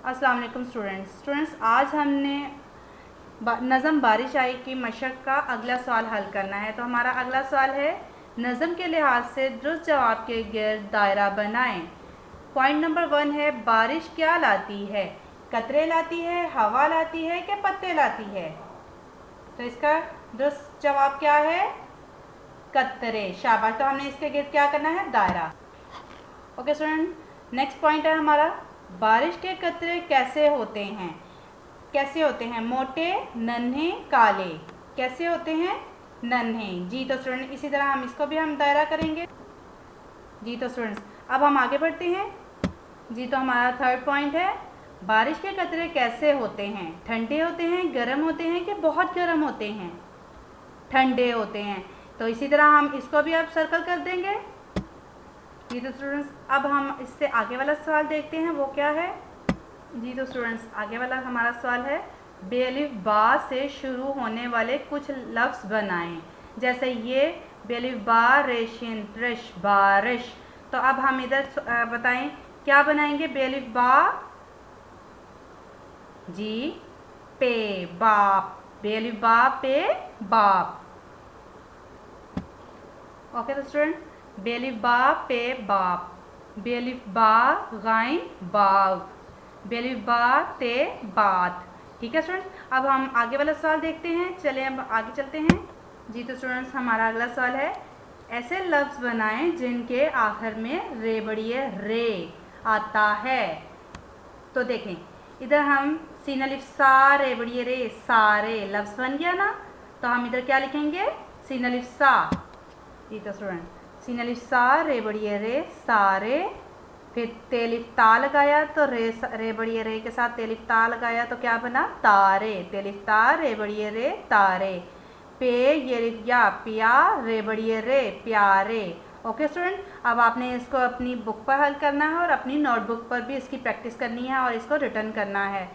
अस्सलाम वालेकुम स्टूडेंट्स, आज हमने नज़म बारिश आई की मशक का अगला सवाल हल करना है। तो हमारा अगला सवाल है, नज़म के लिहाज से दुरुस्त जवाब के गिर्द दायरा बनाएं। पॉइंट नंबर 1 है, बारिश क्या लाती है? कतरे लाती है, हवा लाती है कि पत्ते लाती है? तो इसका दुरुस्त जवाब क्या है? कतरे। शाबाश। तो हमने इसके गिर्द क्या करना है? दायरा। ओके स्टूडेंट, नेक्स्ट पॉइंट है हमारा, बारिश के कतरे कैसे होते हैं? कैसे होते हैं? मोटे, नन्हे, काले। कैसे होते हैं? नन्हे। जी तो स्टूडेंट, इसी तरह हम इसको भी हम दायरा करेंगे। जी तो स्टूडेंट्स, अब हम आगे बढ़ते हैं। जी तो हमारा थर्ड पॉइंट है, बारिश के कतरे कैसे होते हैं? ठंडे होते हैं, गर्म होते हैं कि बहुत गर्म होते हैं? ठंडे होते हैं। तो इसी तरह हम इसको भी अब सर्कल कर देंगे। जी तो स्टूडेंट्स, अब हम इससे आगे वाला सवाल देखते हैं, वो क्या है? जी तो स्टूडेंट्स, आगे वाला हमारा सवाल है, बेअलिफ बा से शुरू होने वाले कुछ लफ्ज़ बनाएं। जैसे ये बेअलिफ बा, रेशिन, रश, बारिश। तो अब हम इधर बताएं क्या बनाएंगे? बेअलिफ बा, जी, पे, बाप। बेअलिफ बा, पे, बाप। ओके तो स्टूडेंट, बेअलिफ बा, पे, बाप। बेअलिफ बा, गाइन, बाग। बेअलिफ बा, ते, बात। ठीक है स्टूडेंट्स, अब हम आगे वाला सवाल देखते हैं। चलिए अब आगे चलते हैं। जी तो स्टूडेंट्स, हमारा अगला सवाल है, ऐसे लफ्ज़ बनाएं जिनके आखिर में रे बड़िए रे आता है। तो देखें, इधर हम सीन अलिफ सा, रे बड़िए रे, सारे लफ्ज़ बन गया ना। तो हम इधर क्या लिखेंगे? सीन अलिफ सा। जी तो स्टूडेंट, सीन अलिफ सा, रे बड़िए रे, सारे। फिर तेलिफ ता लगाया तो रे बड़िए रे के साथ तेलिफ ता लगाया तो क्या बना? तारे। तेलिफ ता, रे बड़िए रे, तारे। पे ये लिफ या, पिया, रे बड़िए रे, प्यारे। ओके स्टूडेंट, अब आपने इसको अपनी बुक पर हल करना है और अपनी नोटबुक पर भी इसकी प्रैक्टिस करनी है और इसको रिटर्न करना है।